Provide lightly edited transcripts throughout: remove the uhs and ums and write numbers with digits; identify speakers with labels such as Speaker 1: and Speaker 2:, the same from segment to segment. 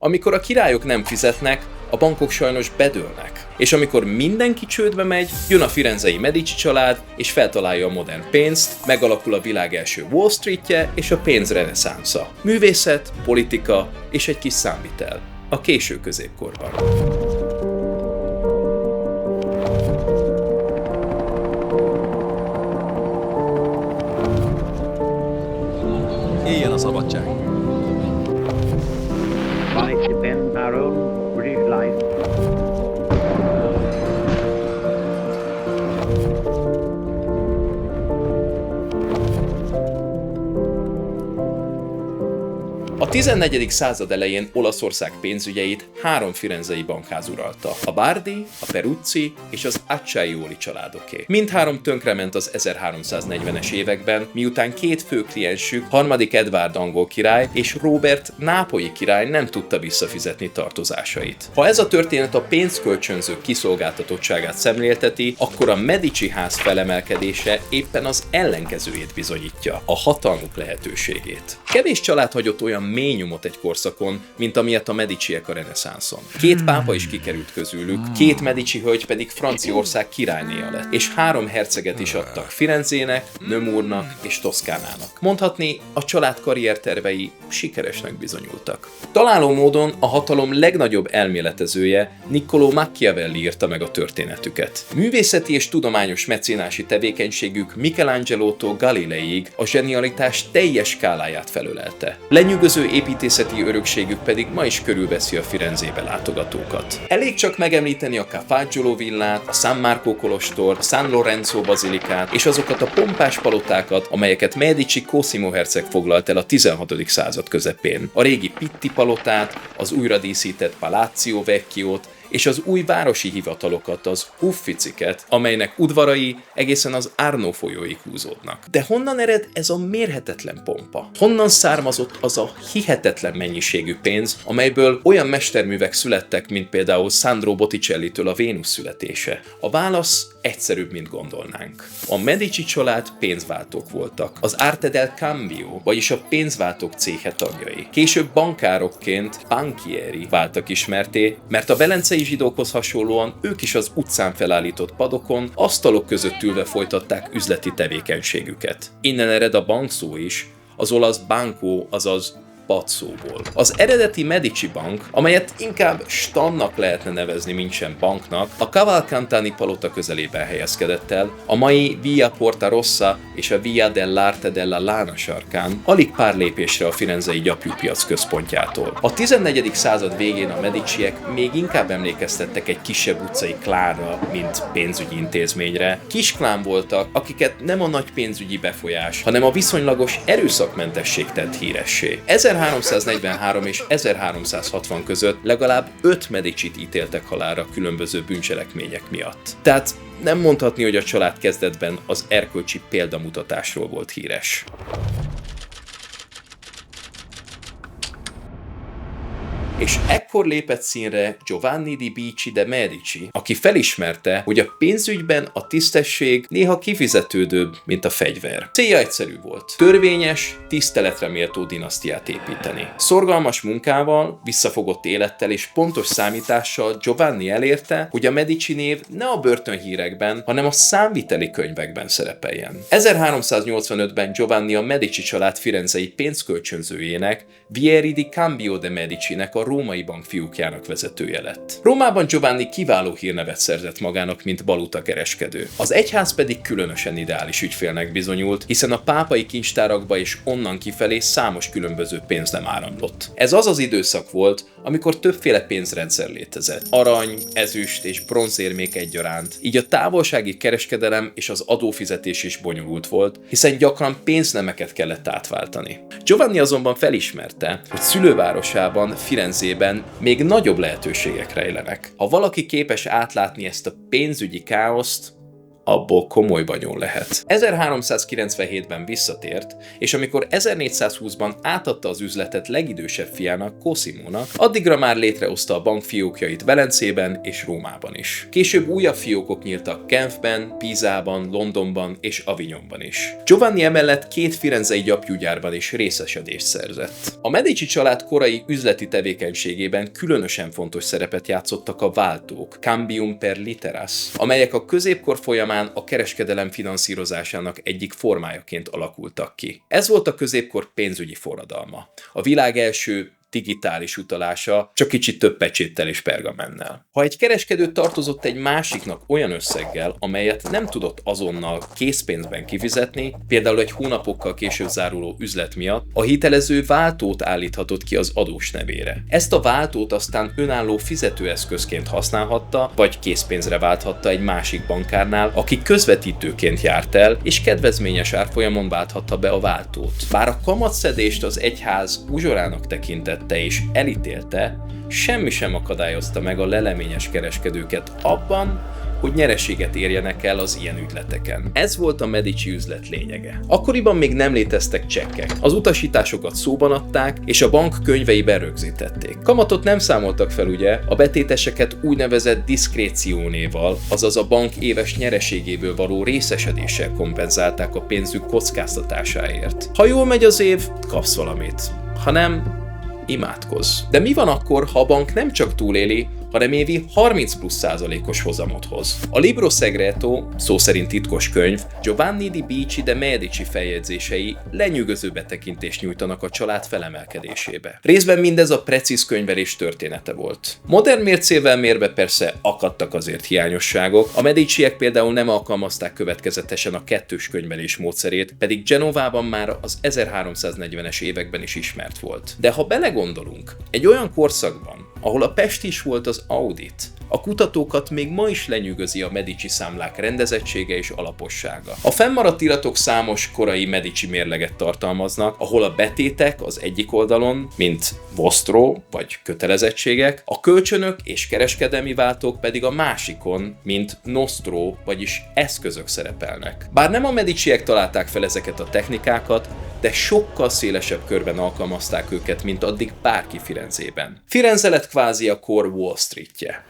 Speaker 1: Amikor a királyok nem fizetnek, a bankok sajnos bedőlnek. És amikor mindenki csődbe megy, jön a firenzei Medici család, és feltalálja a modern pénzt, megalakul a világ első Wall Streetje és a pénz reneszánsza. Művészet, politika és egy kis számvitel. A késő középkorban.
Speaker 2: Éljen a szabadság!
Speaker 3: Might depend our own British life.
Speaker 1: A 14. század elején Olaszország pénzügyeit 3 firenzei bankház uralta. A Bardi, a Peruzzi és az Acciaiuoli családoké. Mindhárom tönkrement az 1340-es években, miután 2 fő kliensük, harmadik Edward angol király és Robert nápolyi király nem tudta visszafizetni tartozásait. Ha ez a történet a pénzkölcsönzők kiszolgáltatottságát szemlélteti, akkor a Medici ház felemelkedése éppen az ellenkezőjét bizonyítja, a hatalmuk lehetőségét. Kevés család hagyott olyan mély nyomot egy korszakon, mint amilyet a Mediciek a reneszánszon. 2 pápa is kikerült közülük, 2 Medici hölgy pedig Franciaország királynéja lett, és 3 herceget is adtak Firenzének, Nemours-nak és Toszkánának. Mondhatni, a család karriertervei sikeresnek bizonyultak. Találó módon a hatalom legnagyobb elméletezője, Niccolò Machiavelli írta meg a történetüket. Művészeti és tudományos mecénási tevékenységük Michelangelótól Galileig a zsenialitás teljes skáláját felölelte. Lenyűgöző építészeti örökségük pedig ma is körülveszi a Firenzébe látogatókat. Elég csak megemlíteni a Ca' Faggiolo villát, a San Marco kolostor, a San Lorenzo bazilikát és azokat a pompás palotákat, amelyeket Medici Cosimo herceg foglalt el a 16. század közepén. A régi Pitti palotát, az újra díszített Palazzo Vecchiót, és az új városi hivatalokat, az Ufficiket, amelynek udvarai egészen az Arno folyóig húzódnak. De honnan ered ez a mérhetetlen pompa? Honnan származott az a hihetetlen mennyiségű pénz, amelyből olyan mesterművek születtek, mint például Sandro Botticellitől a Vénusz születése? A válasz egyszerűbb, mint gondolnánk. A Medici család pénzváltók voltak, az Arte del Cambio, vagyis a pénzváltók céhe tagjai. Később bankárokként bankieri váltak ismerté, mert a velencei zsidókhoz hasonlóan ők is az utcán felállított padokon, asztalok között ülve folytatták üzleti tevékenységüket. Innen ered a bank szó is, az olasz banco, azaz padszóból. Az eredeti Medici bank, amelyet inkább stamnak lehetne nevezni, mintsem banknak, a Cavalcantani palota közelében helyezkedett el, a mai Via Porta Rossa és a Via dell'Arte della Lana sarkán, alig pár lépésre a firenzei gyapjúpiac központjától. A 14. század végén a Mediciek még inkább emlékeztettek egy kisebb utcai klánra, mint pénzügyi intézményre. Kisklán voltak, akiket nem a nagy pénzügyi befolyás, hanem a viszonylagos erőszakmentesség tett híressé. 1343 és 1360 között legalább 5 Medicit ítéltek halálra különböző bűncselekmények miatt. Tehát nem mondhatni, hogy a család kezdetben az erkölcsi példamutatásról volt híres. És ekkor lépett színre Giovanni di Bici de Medici, aki felismerte, hogy a pénzügyben a tisztesség néha kifizetődőbb, mint a fegyver. Célja egyszerű volt. Törvényes, tiszteletre méltó dinasztiát építeni. Szorgalmas munkával, visszafogott élettel és pontos számítással Giovanni elérte, hogy a Medici név ne a börtönhírekben, hanem a számviteli könyvekben szerepeljen. 1385-ben Giovanni a Medici család firenzei pénzkölcsönzőjének, Vieri di Cambio de Medicinek a római bank fiúkjának vezetője lett. Rómában Giovanni kiváló hírnevet szerzett magának, mint valuta kereskedő. Az egyház pedig különösen ideális ügyfélnek bizonyult, hiszen a pápai kincstárakba és onnan kifelé számos különböző pénz nem áramlott. Ez az az időszak volt, amikor többféle pénzrendszer létezett. Arany, ezüst és bronzérmék egyaránt, így a távolsági kereskedelem és az adófizetés is bonyolult volt, hiszen gyakran pénznemeket kellett átváltani. Giovanni azonban felismerte, hogy szülővárosában, Firenzében még nagyobb lehetőségek rejlenek. Ha valaki képes átlátni ezt a pénzügyi káoszt, abból komoly banyó lehet. 1397-ben visszatért, és amikor 1420-ban átadta az üzletet legidősebb fiának, Cosimonak, addigra már létrehozta a bank fiókjait Velencében és Rómában is. Később újabb fiókok nyíltak Genfben, Pisában, Londonban és Avignonban is. Giovanni emellett 2 firenzei gyapjúgyárban is részesedést szerzett. A Medici család korai üzleti tevékenységében különösen fontos szerepet játszottak a váltók, cambium per litteras, amelyek a középkor folyamán a kereskedelem finanszírozásának egyik formájaként alakultak ki. Ez volt a középkor pénzügyi forradalma. A világ első digitális utalása, csak kicsit több pecséttel és pergamennel. Ha egy kereskedő tartozott egy másiknak olyan összeggel, amelyet nem tudott azonnal készpénzben kifizetni, például egy hónapokkal később záruló üzlet miatt, a hitelező váltót állíthatott ki az adós nevére. Ezt a váltót aztán önálló fizetőeszközként használhatta, vagy készpénzre válthatta egy másik bankárnál, aki közvetítőként járt el, és kedvezményes árfolyamon válthatta be a váltót. Bár a kamatszedést az egyház uzsorának tekintett és elítélte, semmi sem akadályozta meg a leleményes kereskedőket abban, hogy nyereséget érjenek el az ilyen ügyleteken. Ez volt a Medici üzlet lényege. Akkoriban még nem léteztek csekkek. Az utasításokat szóban adták, és a bank könyveiben rögzítették. Kamatot nem számoltak fel, ugye, a betéteseket úgynevezett diszkréciónéval, azaz a bank éves nyereségéből való részesedéssel kompenzálták a pénzük kockáztatásáért. Ha jól megy az év, kapsz valamit. Ha nem, imádkozz. De mi van akkor, ha a bank nem csak túléli, hanem évi 30+% hozamot hoz? A Libro Segreto, szó szerint titkos könyv, Giovanni di Bici de Medici feljegyzései lenyűgöző betekintést nyújtanak a család felemelkedésébe. Részben mindez a precíz könyvelés története volt. Modern mércével mérve persze akadtak azért hiányosságok, a Mediciek például nem alkalmazták következetesen a kettős könyvelés módszerét, pedig Genovában már az 1340-es években is ismert volt. De ha belegondolunk, egy olyan korszakban, ahol a pest is volt az audit, a kutatókat még ma is lenyűgözi a Medici számlák rendezettsége és alapossága. A fennmaradt iratok számos korai Medici mérleget tartalmaznak, ahol a betétek az egyik oldalon, mint vostro vagy kötelezettségek, a kölcsönök és kereskedelmi váltók pedig a másikon, mint nostro, vagyis eszközök szerepelnek. Bár nem a Mediciek találták fel ezeket a technikákat, de sokkal szélesebb körben alkalmazták őket, mint addig bárki Firenzében. Firenze lett kvázi a kor Wall Streetje.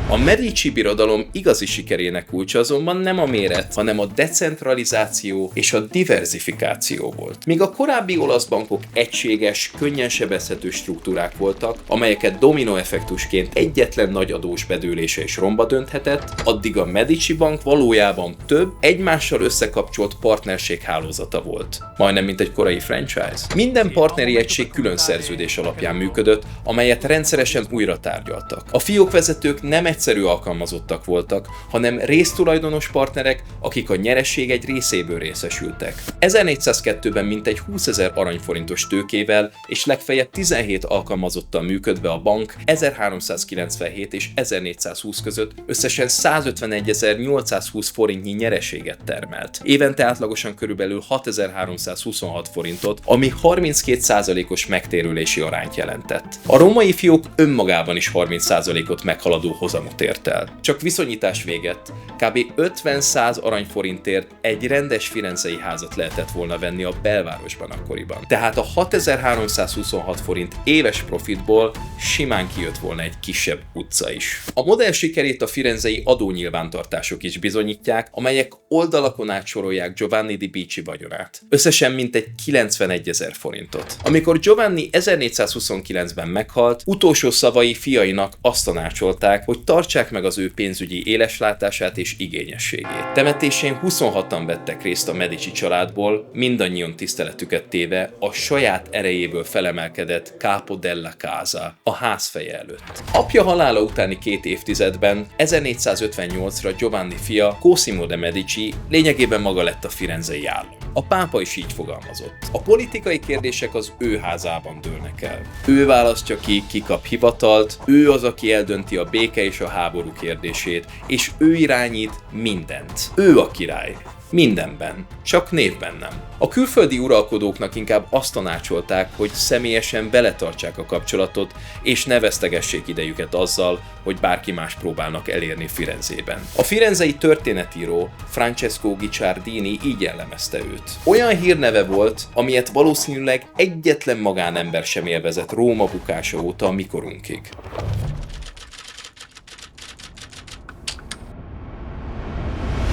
Speaker 1: A Medici birodalom igazi sikerének kulcsa azonban nem a méret, hanem a decentralizáció és a diverzifikáció volt. Míg a korábbi olasz bankok egységes, könnyen sebezhető struktúrák voltak, amelyeket dominó effektusként egyetlen nagy adós bedőlése és romba dönthetett, addig a Medici bank valójában több, egymással összekapcsolt partnerséghálózata volt. Majdnem mint egy korai franchise. Minden partneri egység külön szerződés alapján működött, amelyet rendszeresen újra tárgyaltak. A fiókvezetők nem egyszerű alkalmazottak voltak, hanem résztulajdonos partnerek, akik a nyereség egy részéből részesültek. 1402-ben mintegy 20 000 aranyforintos tőkével és legfeljebb 17 alkalmazottal működve a bank 1397 és 1420 között összesen 151.820 forintnyi nyereséget termelt. Évente átlagosan körülbelül 6326 forintot, ami 32%-os megtérülési arányt jelentett. A római fiók önmagában is 30%-ot meghaladó hozamot ért el. Csak viszonyítás véget, kb. 50-100 aranyforintért egy rendes firenzei házat lehetett volna venni a belvárosban akkoriban. Tehát a 6326 forint éves profitból simán kijött volna egy kisebb utca is. A modell sikerét a firenzei adónyilvántartások is bizonyítják, amelyek oldalakon át sorolják Giovanni di Bici vagyonát. Összesen mintegy 91 000 forintot. Amikor Giovanni 1429-ben meghalt, utolsó szavai fiainak azt tanácsolták, hogy tartsák meg az ő pénzügyi éleslátását és igényességét. Temetésén 26-an vettek részt a Medici családból, mindannyian tiszteletüket téve a saját erejéből felemelkedett Capo della Casa, a házfeje előtt. Apja halála utáni 2 évtizedben, 1458-ra Giovanni fia, Cosimo de Medici lényegében maga lett a firenzei állam. A pápa is így fogalmazott. A politikai kérdések az ő házában dőlnek el. Ő választja ki kap hivatalt, ő az, aki eldönti a béke és a háború kérdését, és ő irányít mindent. Ő a király. Mindenben, csak névben nem. A külföldi uralkodóknak inkább azt tanácsolták, hogy személyesen beletartsák a kapcsolatot, és ne vesztegessék idejüket azzal, hogy bárki más próbálnak elérni Firenzében. A firenzei történetíró Francesco Guicciardini így jellemezte őt. Olyan hírneve volt, amilyet valószínűleg egyetlen magánember sem élvezett Róma bukása óta a mikorunkig.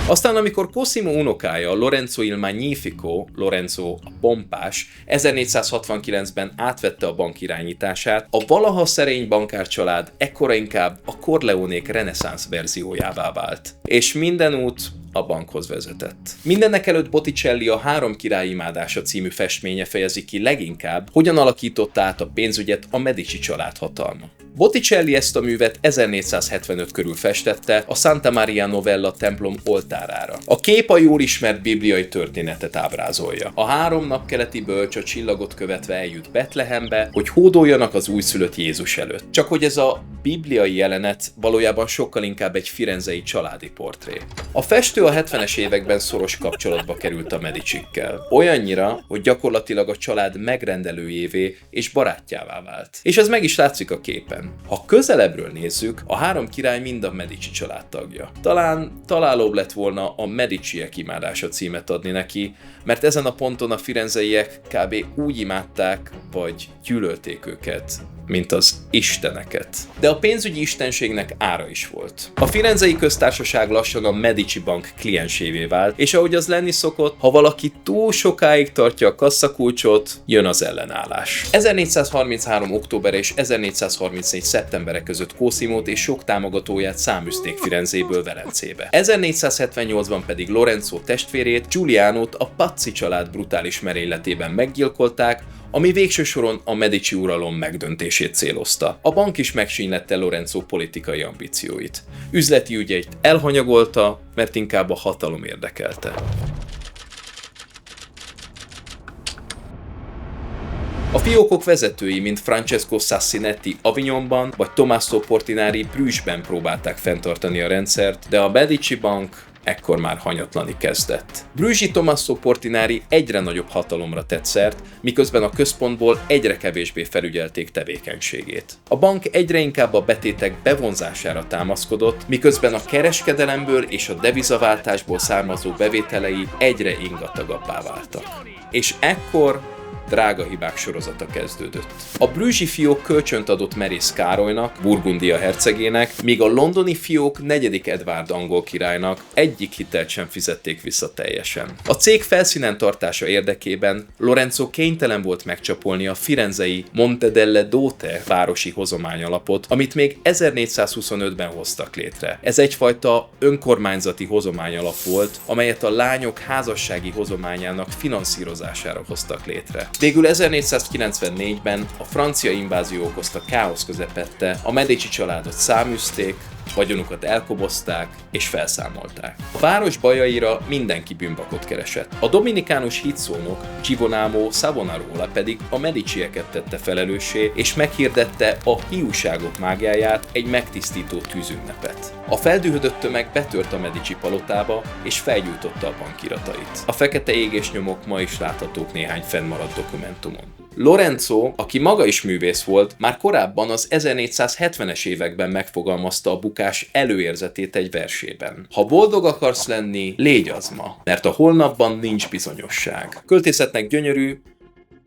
Speaker 1: Aztán amikor Cosimo unokája, Lorenzo il Magnifico, Lorenzo a pompás, 1469-ben átvette a bank irányítását, a valaha szerény bankárcsalád ekkora inkább a Corleonék reneszánsz verziójává vált. És minden út a bankhoz vezetett. Mindenek előtt Botticelli a Három király imádása című festménye fejezi ki leginkább, hogyan alakította át a pénzügyet a Medici család hatalma. Botticelli ezt a művet 1475 körül festette a Santa Maria Novella templom oltárára. A kép a jól ismert bibliai történetet ábrázolja. A 3 napkeleti bölcs a csillagot követve eljut Betlehembe, hogy hódoljanak az újszülött Jézus előtt. Csak hogy ez a bibliai jelenet valójában sokkal inkább egy firenzei családi portré. A festő a 70-es években szoros kapcsolatba került a Medicikkel. Olyannyira, hogy gyakorlatilag a család megrendelőjévé és barátjává vált. És ez meg is látszik a képen. Ha közelebbről nézzük, a 3 király mind a Medici család tagja. Talán találóbb lett volna a Mediciek imádása címet adni neki, mert ezen a ponton a firenzeiek kb. Úgy imádták, vagy gyűlölték őket, mint az isteneket. De a pénzügyi istenségnek ára is volt. A firenzei köztársaság lassan a Medici Bank kliensévé vált, és ahogy az lenni szokott, ha valaki túl sokáig tartja a kasszakulcsot, jön az ellenállás. 1433. október és 1434. szeptembere között Cosimót és sok támogatóját száműzték Firenzéből Velencébe. 1478-ban pedig Lorenzo testvérét, Giulianót a Pazzi család brutális merényletében meggyilkolták, ami végső soron a Medici uralom megdöntését célozta. A bank is megsínylette Lorenzo politikai ambícióit. Üzleti ügyeit elhanyagolta, mert inkább a hatalom érdekelte. A fiókok vezetői, mint Francesco Sassinetti Avignonban, vagy Tommaso Portinari Brüsszben próbálták fenntartani a rendszert, de a Medici Bank ekkor már hanyatlani kezdett. Brüsszi Tommaso Portinari egyre nagyobb hatalomra tett szert, miközben a központból egyre kevésbé felügyelték tevékenységét. A bank egyre inkább a betétek bevonzására támaszkodott, miközben a kereskedelemből és a devizaváltásból származó bevételei egyre ingatagabbá váltak. És ekkor drága hibák sorozata kezdődött. A brüsszi fiók kölcsönt adott Merész Károlynak, Burgundia hercegének, míg a londoni fiók 4. Edward angol királynak egyik hitelt sem fizették vissza teljesen. A cég felszínen tartása érdekében Lorenzo kénytelen volt megcsapolni a firenzei Monte delle Dote városi hozományalapot, amit még 1425-ben hoztak létre. Ez egyfajta önkormányzati hozományalap volt, amelyet a lányok házassági hozományának finanszírozására hoztak létre. Végül 1494-ben a francia invázió okozta káosz közepette, a Medici családot száműzték, vagyonukat elkobozták és felszámolták. A város bajaira mindenki bűnbakot keresett. A dominikánus hídszónok Givonamo Savonarola pedig a Medicieket tette felelőssé, és meghirdette a hiúságok mágiáját, egy megtisztító tűzünnepet. A feldühödött tömeg betört a Medici palotába és felgyújtotta a bankiratait. A fekete égésnyomok ma is láthatók néhány fennmaradt dokumentumon. Lorenzo, aki maga is művész volt, már korábban az 1470-es években megfogalmazta a bukás előérzetét egy versében. Ha boldog akarsz lenni, légy az ma, mert a holnapban nincs bizonyosság. Költészetnek gyönyörű,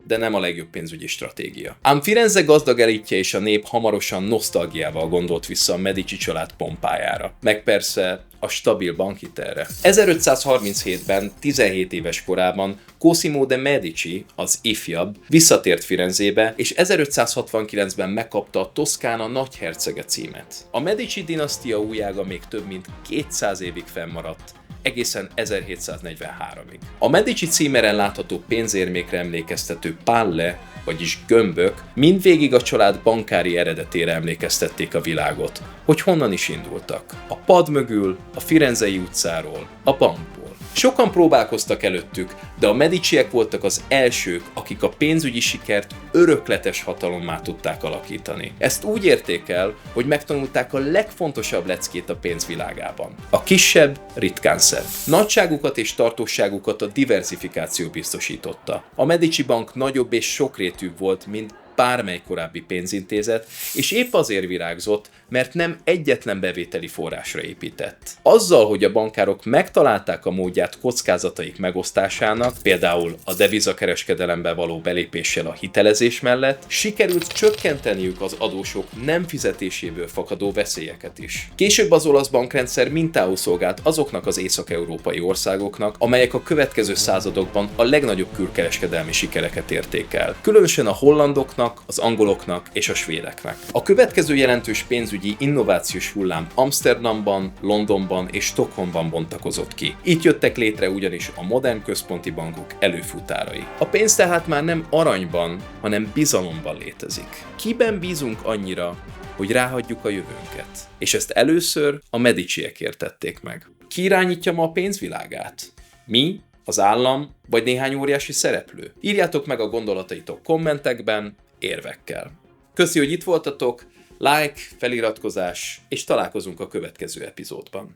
Speaker 1: de nem a legjobb pénzügyi stratégia. Ám Firenze gazdag elitje és a nép hamarosan nosztalgiával gondolt vissza a Medici család pompájára, meg persze a stabil bankhitelre. 1537-ben, 17 éves korában Cosimo de Medici, az ifjabb, visszatért Firenzébe, és 1569-ben megkapta a Toszkána nagyhercege címet. A Medici dinasztia újjága még több mint 200 évig fennmaradt, egészen 1743-ig. A Medici címeren látható pénzérmékre emlékeztető palle, vagyis gömbök, mindvégig a család bankári eredetére emlékeztették a világot, hogy honnan is indultak. A pad mögül, a Firenzei utcáról, a bankból. Sokan próbálkoztak előttük, de a Mediciek voltak az elsők, akik a pénzügyi sikert örökletes hatalommá tudták alakítani. Ezt úgy érték el, hogy megtanulták a legfontosabb leckét a pénzvilágában. A kisebb ritkán szebb. Nagyságukat és tartóságukat a diversifikáció biztosította. A Medici Bank nagyobb és sokrétűbb volt, mint bármely korábbi pénzintézet, és épp azért virágzott, mert nem egyetlen bevételi forrásra épített. Azzal, hogy a bankárok megtalálták a módját kockázataik megosztásának, például a devizakereskedelembe való belépéssel a hitelezés mellett, sikerült csökkenteniük az adósok nem fizetéséből fakadó veszélyeket is. Később az olasz bankrendszer mintául szolgált azoknak az észak-európai országoknak, amelyek a következő századokban a legnagyobb külkereskedelmi sikereket érték el. Különösen a hollandoknak, az angoloknak és a svédeknek. A következő jelentős pénzügyi innovációs hullám Amsterdamban, Londonban és Stockholmban bontakozott ki. Itt jöttek létre ugyanis a modern központi bankok előfutárai. A pénz tehát már nem aranyban, hanem bizalomban létezik. Kiben bízunk annyira, hogy ráhagyjuk a jövőnket? És ezt először a Mediciek értették meg. Ki irányítja ma a pénzvilágát? Mi? Az állam? Vagy néhány óriási szereplő? Írjátok meg a gondolataitok kommentekben, érvekkel. Köszi, hogy itt voltatok, like, feliratkozás, és találkozunk a következő epizódban.